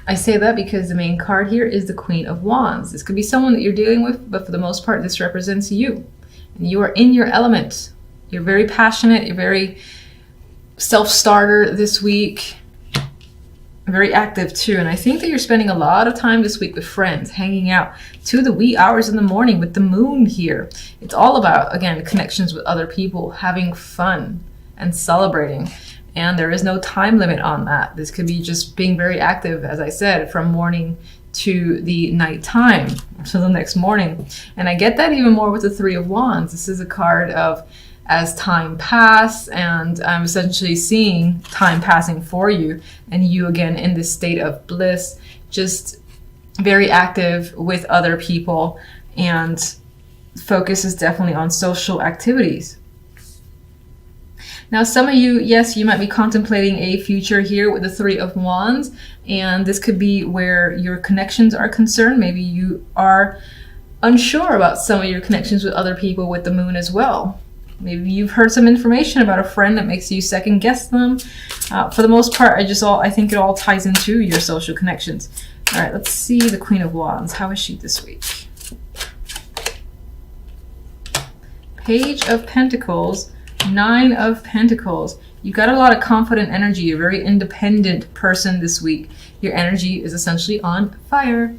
I say that because the main card here is the Queen of Wands. This could be someone that you're dealing with, but for the most part, this represents you. And you are in your element. You're very passionate. You're very self-starter this week. Very active too. And I think that you're spending a lot of time this week with friends, hanging out to the wee hours in the morning with the moon here. It's all about, again, connections with other people, having fun and celebrating. And there is no time limit on that. This could be just being very active, as I said, from morning to the nighttime, so the next morning. And I get that even more with the Three of Wands. This is a card of as time pass, and I'm essentially seeing time passing for you, and you again in this state of bliss, just very active with other people, and focus is definitely on social activities. Now, some of you, yes, you might be contemplating a future here with the Three of Wands, and this could be where your connections are concerned. Maybe you are unsure about some of your connections with other people with the moon as well. Maybe you've heard some information about a friend that makes you second guess them. For the most part, I think it all ties into your social connections. All right, let's see the Queen of Wands. How is she this week? Page of Pentacles, Nine of Pentacles. You got a lot of confident energy. You're a very independent person this week. Your energy is essentially on fire.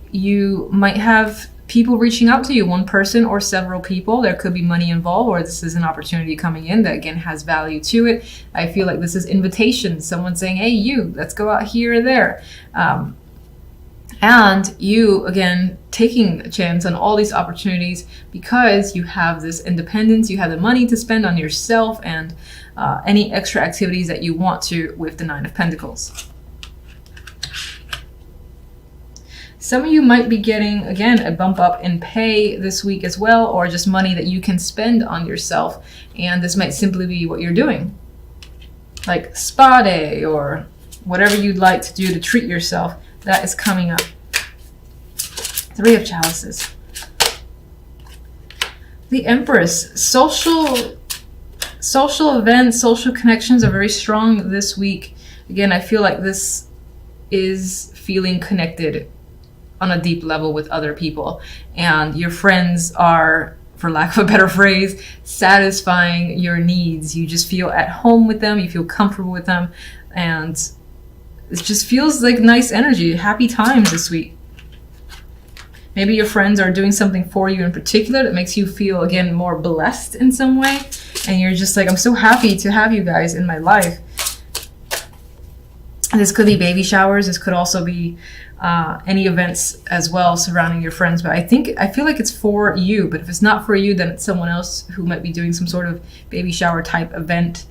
You might have people reaching out to you, one person or several people. There could be money involved, or this is an opportunity coming in that again has value to it. I feel like this is invitation. Someone saying, hey, you, let's go out here or there. And you, again, taking a chance on all these opportunities because you have this independence, you have the money to spend on yourself and any extra activities that you want to with the Nine of Pentacles. Some of you might be getting, again, a bump up in pay this week as well, or just money that you can spend on yourself. And this might simply be what you're doing, like spa day or whatever you'd like to do to treat yourself. That is coming up. Three of Chalices. The Empress. Social events, social connections are very strong this week. Again, I feel like this is feeling connected on a deep level with other people, and your friends are, for lack of a better phrase, satisfying your needs. You just feel at home with them, you feel comfortable with them, and it just feels like nice energy, happy times this week. Maybe your friends are doing something for you in particular that makes you feel, again, more blessed in some way, and you're just like, I'm so happy to have you guys in my life. This could be baby showers. This could also be any events as well surrounding your friends. But I feel like it's for you. But if it's not for you, then it's someone else who might be doing some sort of baby shower type event,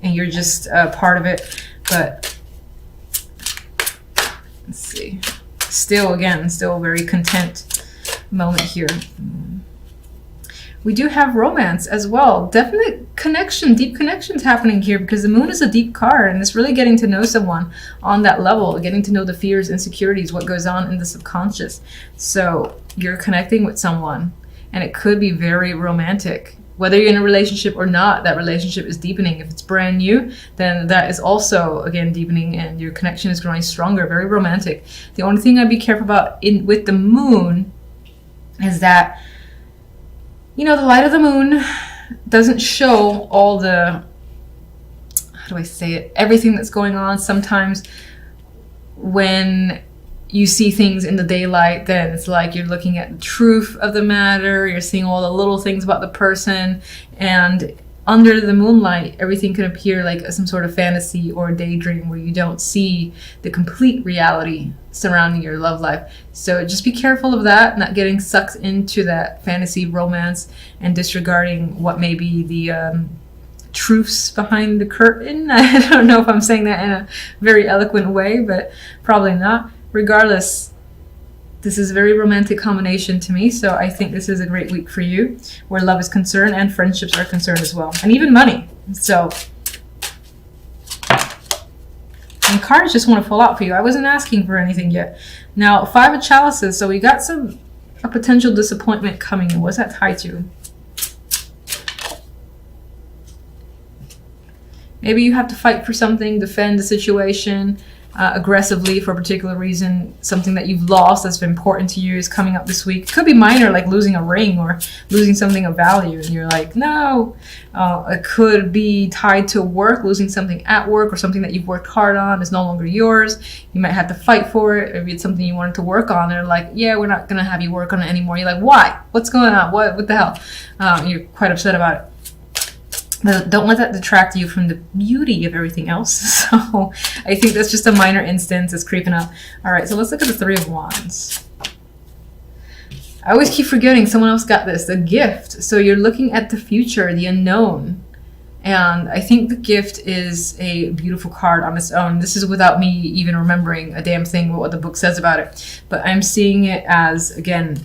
and you're just part of it. But let's see. Still a very content moment here. We do have romance as well. Definite connection, deep connections happening here because the moon is a deep card, and it's really getting to know someone on that level, getting to know the fears, insecurities, what goes on in the subconscious. So you're connecting with someone, and it could be very romantic. Whether you're in a relationship or not, that relationship is deepening. If it's brand new, then that is also, again, deepening, and your connection is growing stronger, very romantic. The only thing I'd be careful about with the moon is that, you know, the light of the moon doesn't show all the, how do I say it, everything that's going on. Sometimes when you see things in the daylight, then it's like you're looking at the truth of the matter, you're seeing all the little things about the person, and under the moonlight, everything can appear like some sort of fantasy or daydream where you don't see the complete reality surrounding your love life. So just be careful of that, not getting sucked into that fantasy romance and disregarding what may be the truths behind the curtain. I don't know if I'm saying that in a very eloquent way, but probably not. Regardless, this is a very romantic combination to me, so I think this is a great week for you, where love is concerned and friendships are concerned as well, and even money. So, and cards just want to pull out for you. I wasn't asking for anything yet. Now, Five of Chalices, so we got a potential disappointment coming in. What's that tied to? Maybe you have to fight for something, defend the situation, aggressively for a particular reason. Something that you've lost that's been important to you is coming up this week. It could be minor, like losing a ring or losing something of value, and you're like, no. It could be tied to work, losing something at work, or something that you've worked hard on is no longer yours. You might have to fight for it. Maybe it's something you wanted to work on. They're like, yeah, we're not going to have you work on it anymore. You're like, why? What's going on? What the hell? You're quite upset about it. But don't let that detract you from the beauty of everything else. So I think that's just a minor instance. It's creeping up. All right, so let's look at the Three of Wands. I always keep forgetting someone else got this. The Gift. So you're looking at the future, the unknown. And I think the Gift is a beautiful card on its own. This is without me even remembering a damn thing what the book says about it. But I'm seeing it as, again,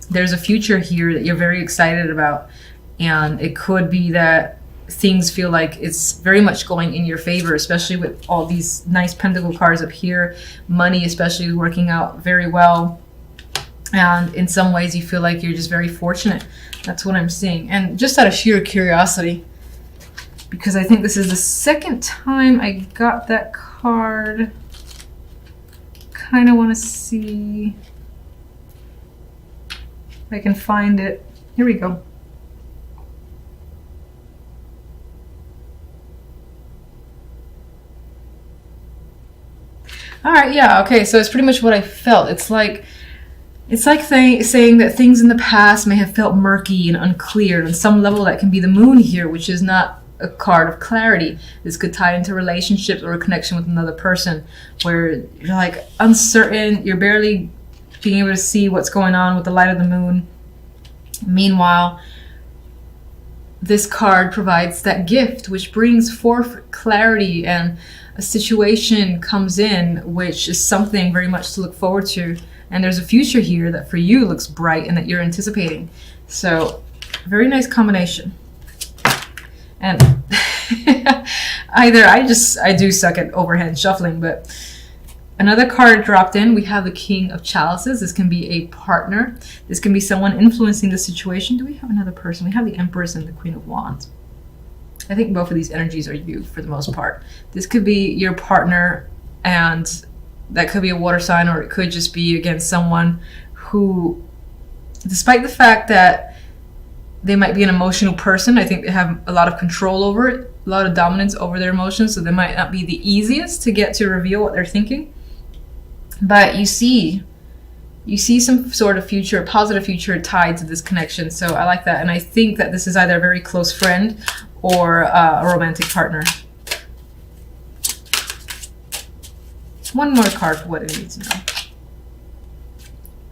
there's a future here that you're very excited about. And it could be that things feel like it's very much going in your favor, especially with all these nice pentacle cards up here. Money especially is working out very well. And in some ways you feel like you're just very fortunate. That's what I'm seeing. And just out of sheer curiosity, because I think this is the second time I got that card. Kind of want to see if I can find it. Here we go. All right, yeah, okay, so it's pretty much what I felt. It's like saying that things in the past may have felt murky and unclear. On some level, that can be the Moon here, which is not a card of clarity. This could tie into relationships or a connection with another person, where you're like uncertain, you're barely being able to see what's going on with the light of the moon. Meanwhile, this card provides that gift, which brings forth clarity, and a situation comes in, which is something very much to look forward to. And there's a future here that for you looks bright and that you're anticipating. So, very nice combination. And either I do suck at overhand shuffling, but another card dropped in. We have the King of Chalices. This can be a partner. This can be someone influencing the situation. Do we have another person? We have the Empress and the Queen of Wands. I think both of these energies are you for the most part. This could be your partner, and that could be a water sign, or it could just be, again, someone who, despite the fact that they might be an emotional person, I think they have a lot of control over it, a lot of dominance over their emotions, so they might not be the easiest to get to reveal what they're thinking. But you see some sort of future, a positive future tied to this connection. So I like that. And I think that this is either a very close friend or a romantic partner. One more card for what it needs now.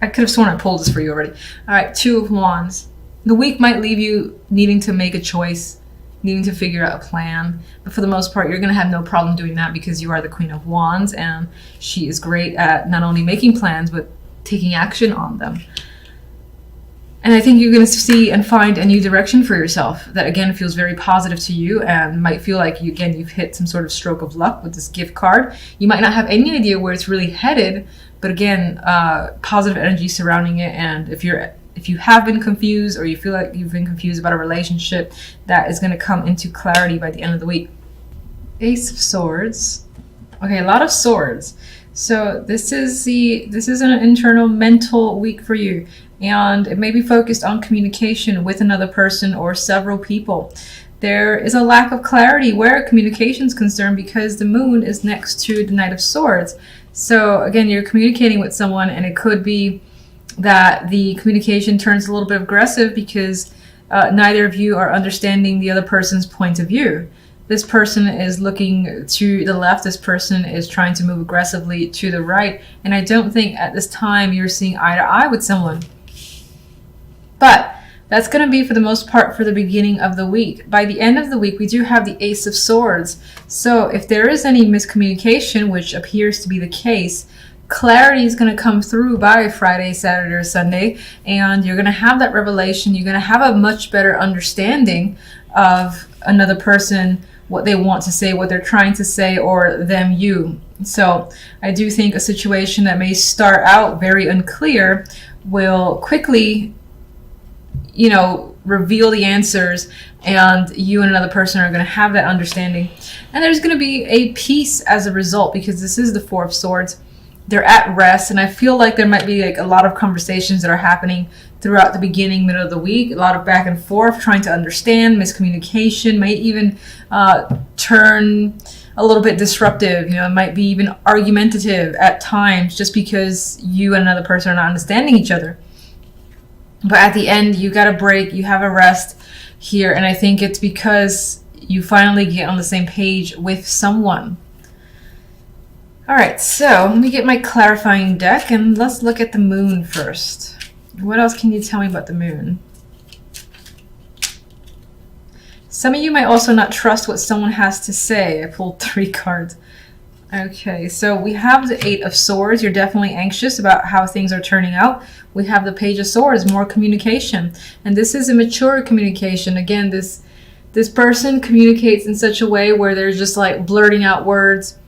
I could have sworn I pulled this for you already. All right, Two of Wands. The week might leave you needing to make a choice, needing to figure out a plan. But for the most part, you're going to have no problem doing that because you are the Queen of Wands, and she is great at not only making plans, but taking action on them. And I think you're going to see and find a new direction for yourself that, again, feels very positive to you and might feel like, you've hit some sort of stroke of luck with this gift card. You might not have any idea where it's really headed, but again, positive energy surrounding it. And if you have been confused, or you feel like you've been confused about a relationship, that is going to come into clarity by the end of the week. Ace of Swords. Okay, a lot of swords. So this is an internal mental week for you, and it may be focused on communication with another person or several people. There is a lack of clarity where communication is concerned because the moon is next to the Knight of Swords. So again, you're communicating with someone, and it could be that the communication turns a little bit aggressive because neither of you are understanding the other person's point of view. This person is looking to the left, this person is trying to move aggressively to the right, and I don't think at this time you're seeing eye to eye with someone. But that's going to be, for the most part, for the beginning of the week. By the end of the week, we do have the Ace of Swords. So if there is any miscommunication, which appears to be the case, clarity is going to come through by Friday, Saturday, or Sunday, and you're going to have that revelation. You're going to have a much better understanding of another person, what they want to say, what they're trying to say, or them, you. So I do think a situation that may start out very unclear will quickly, you know, reveal the answers, and you and another person are going to have that understanding. And there's going to be a peace as a result, because this is the Four of Swords. They're at rest, and I feel like there might be like a lot of conversations that are happening throughout the beginning, middle of the week, a lot of back and forth, trying to understand, miscommunication, might even turn a little bit disruptive, you know, it might be even argumentative at times, just because you and another person are not understanding each other. But at the end, you got a break, you have a rest here, and I think it's because you finally get on the same page with someone. All right, so let me get my clarifying deck, and let's look at the moon first. What else can you tell me about the moon? Some of you might also not trust what someone has to say. I pulled 3 cards. Okay, so we have the 8 of Swords. You're definitely anxious about how things are turning out. We have the Page of Swords, more communication. And this is a mature communication. Again, this person communicates in such a way where they're just like blurting out words.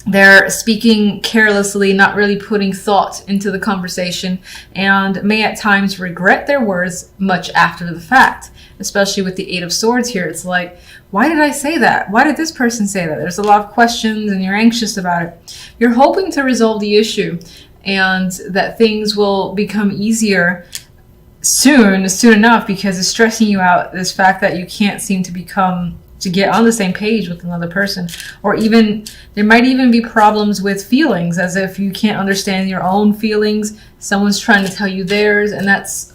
They're speaking carelessly, not really putting thought into the conversation, and may at times regret their words much after the fact, especially with the 8 of Swords here. It's like, why did I say that? Why did this person say that? There's a lot of questions and you're anxious about it. You're hoping to resolve the issue and that things will become easier soon enough, because it's stressing you out, this fact that you can't seem to get on the same page with another person. Or even, there might even be problems with feelings, as if you can't understand your own feelings. Someone's trying to tell you theirs, and that's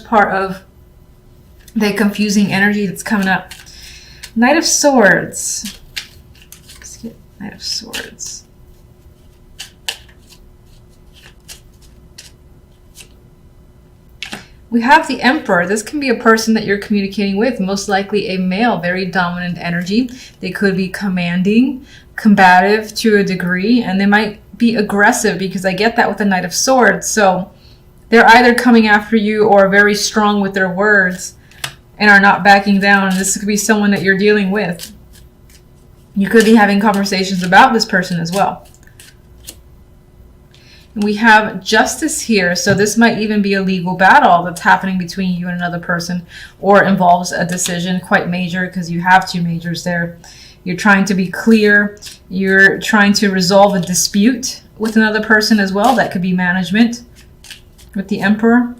part of the confusing energy that's coming up. Knight of Swords. Let's get Knight of Swords. We have the Emperor. This can be a person that you're communicating with, most likely a male, very dominant energy. They could be commanding, combative to a degree, and they might be aggressive, because I get that with the Knight of Swords. So they're either coming after you or very strong with their words and are not backing down. This could be someone that you're dealing with. You could be having conversations about this person as well. We have Justice here, so this might even be a legal battle that's happening between you and another person, or involves a decision quite major, because you have 2 majors there. You're trying to be clear. You're trying to resolve a dispute with another person as well. That could be management with the Emperor.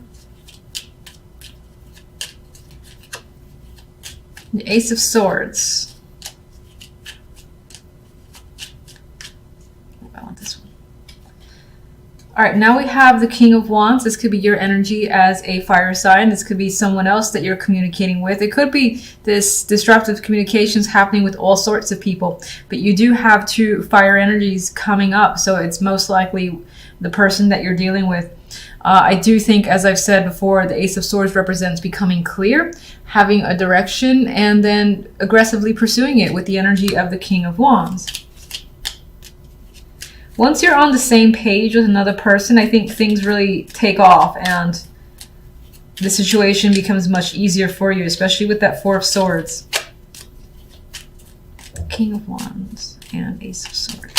The Ace of Swords. I want this one. All right, now we have the King of Wands. This could be your energy as a fire sign. This could be someone else that you're communicating with. It could be this disruptive communications happening with all sorts of people. But you do have 2 fire energies coming up, so it's most likely the person that you're dealing with. I do think, as I've said before, the Ace of Swords represents becoming clear, having a direction, and then aggressively pursuing it with the energy of the King of Wands. Once you're on the same page with another person, I think things really take off and the situation becomes much easier for you, especially with that 4 of Swords. King of Wands and Ace of Swords.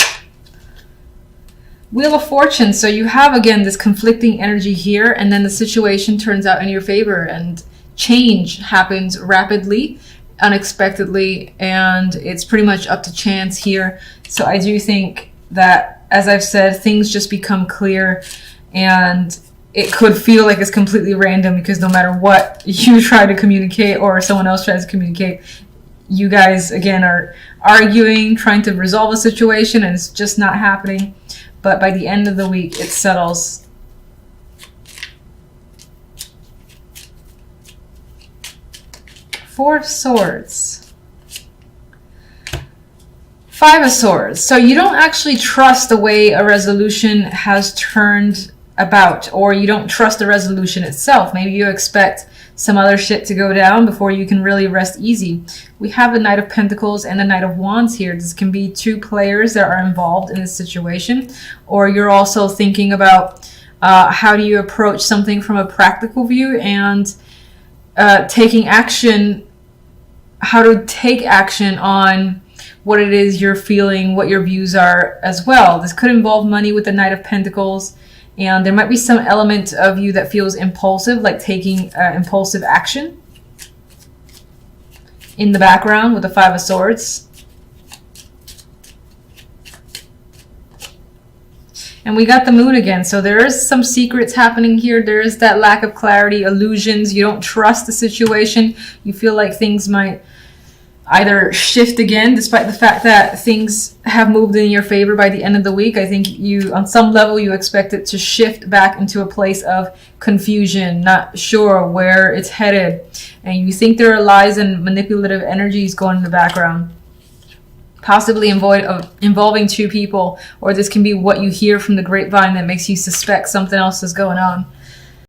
Wheel of Fortune. So you have, again, this conflicting energy here, and then the situation turns out in your favor, and change happens rapidly, unexpectedly, and it's pretty much up to chance here. So I do think that, as I've said, things just become clear, and it could feel like it's completely random, because no matter what you try to communicate or someone else tries to communicate, you guys, again, are arguing, trying to resolve a situation, and it's just not happening. But by the end of the week, it settles. Four of Swords. 5 of Swords. So you don't actually trust the way a resolution has turned about, or you don't trust the resolution itself. Maybe you expect some other shit to go down before you can really rest easy. We have the Knight of Pentacles and the Knight of Wands here. This can be 2 players that are involved in this situation, or you're also thinking about how do you approach something from a practical view, and taking action, how to take action on what it is you're feeling, what your views are as well. This could involve money with the Knight of Pentacles, And there might be some element of you that feels impulsive, like taking impulsive action in the background with the Five of Swords. And we got the moon again. So there is some secrets happening here. There is that lack of clarity, illusions. You don't trust the situation. You feel like things might either shift again, despite the fact that things have moved in your favor by the end of the week. I think you, on some level, you expect it to shift back into a place of confusion, not sure where it's headed. And you think there are lies and manipulative energies going in the background, possibly involving two people, or this can be what you hear from the grapevine that makes you suspect something else is going on.